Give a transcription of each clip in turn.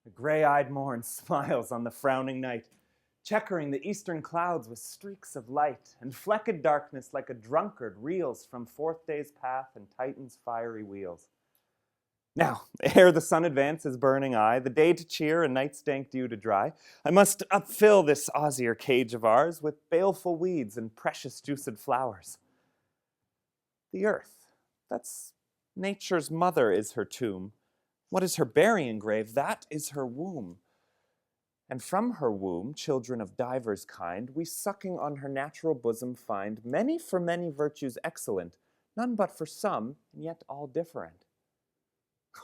The gray-eyed morn smiles on the frowning night, checkering the eastern clouds with streaks of light, and flecked darkness like a drunkard reels from forth day's path and Titan's fiery wheels. Now, ere the sun advance his burning eye, the day to cheer and night's dank dew to dry, I must upfill this osier cage of ours with baleful weeds and precious juiced flowers. The earth, that's nature's mother, is her tomb. What is her burying grave? That is her womb. And from her womb, children of divers kind, we sucking on her natural bosom find many for many virtues excellent, none but for some, and yet all different.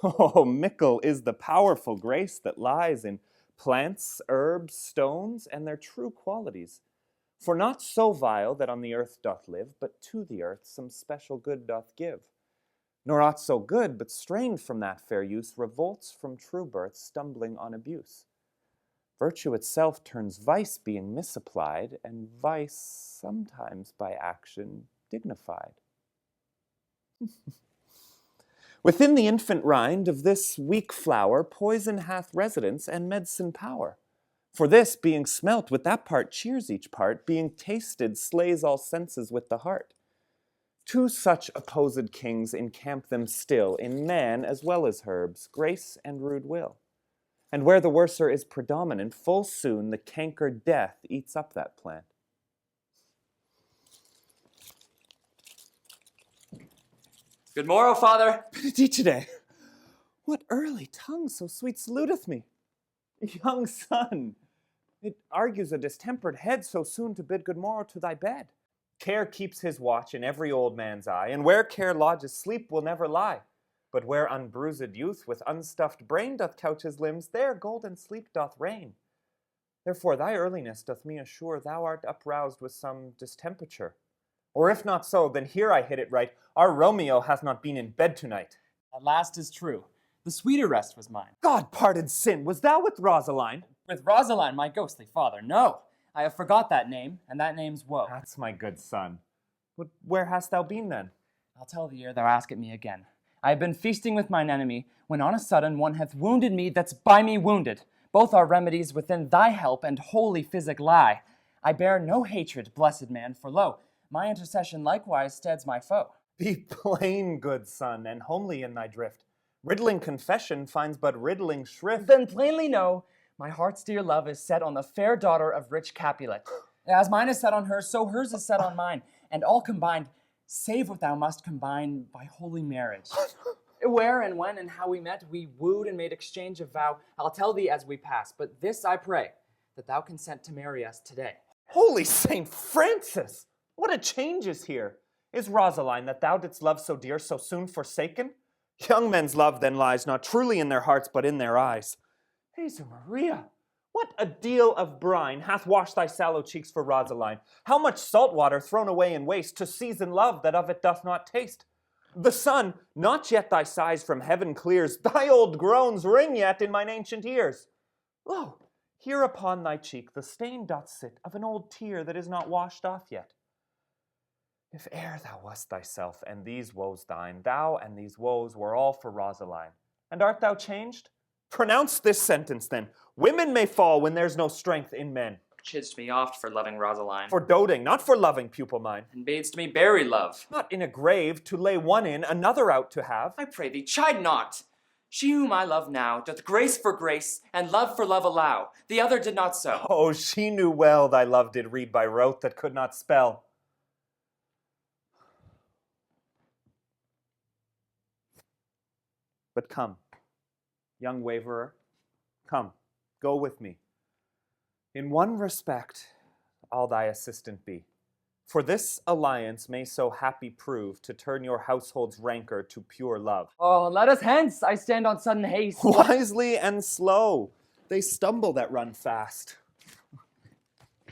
Oh, mickle is the powerful grace that lies in plants, herbs, stones, and their true qualities. For not so vile that on the earth doth live, but to the earth some special good doth give. Nor aught so good, but strained from that fair use, revolts from true birth, stumbling on abuse. Virtue itself turns vice being misapplied, and vice sometimes by action dignified. Within the infant rind of this weak flower, poison hath residence and medicine power. For this, being smelt with that part, cheers each part, being tasted, slays all senses with the heart. Two such opposed kings encamp them still, in man as well as herbs, grace and rude will. And where the worser is predominant, full soon the canker death eats up that plant. Good morrow, Father. Benedicite, what early tongue so sweet saluteth me? Young son, it argues a distempered head so soon to bid good morrow to thy bed. Care keeps his watch in every old man's eye, and where care lodges sleep will never lie. But where unbruised youth with unstuffed brain doth couch his limbs, there golden sleep doth reign. Therefore thy earliness doth me assure thou art uproused with some distemperature. Or if not so, then here I hit it right. Our Romeo hath not been in bed tonight. At last is true. The sweeter rest was mine. God pardon sin, was thou with Rosaline? With Rosaline, my ghostly father, no. I have forgot that name, and that name's woe. That's my good son. But where hast thou been then? I'll tell thee ere thou ask it me again. I have been feasting with mine enemy, when on a sudden one hath wounded me that's by me wounded. Both our remedies within thy help and holy physic lie. I bear no hatred, blessed man, for lo, my intercession likewise steads my foe. Be plain, good son, and homely in thy drift. Riddling confession finds but riddling shrift. Then plainly know, my heart's dear love is set on the fair daughter of rich Capulet. As mine is set on her, so hers is set on mine, and all combined, save what thou must combine by holy marriage. Where and when and how we met, we wooed and made exchange of vow. I'll tell thee as we pass, but this I pray, that thou consent to marry us today. Holy Saint Francis! What a change is here! Is Rosaline, that thou didst love so dear, so soon forsaken? Young men's love then lies not truly in their hearts, but in their eyes. Jesu Maria, what a deal of brine hath washed thy sallow cheeks for Rosaline? How much salt water thrown away in waste to season love that of it doth not taste? The sun, not yet thy sighs from heaven clears, thy old groans ring yet in mine ancient ears. Lo, here upon thy cheek the stain doth sit of an old tear that is not washed off yet. If e'er thou wast thyself, and these woes thine, thou and these woes were all for Rosaline. And art thou changed? Pronounce this sentence then. Women may fall when there's no strength in men. Chidst me oft for loving Rosaline. For doting, not for loving, pupil mine. And badest me bury love. Not in a grave, to lay one in, another out to have. I pray thee, chide not. She whom I love now doth grace for grace, and love for love allow. The other did not so. Oh, she knew well thy love did read by rote that could not spell. But come, young waverer, come, go with me. In one respect, I'll thy assistant be. For this alliance may so happy prove to turn your household's rancor to pure love. Oh, let us hence, I stand on sudden haste. Wisely and slow, they stumble that run fast.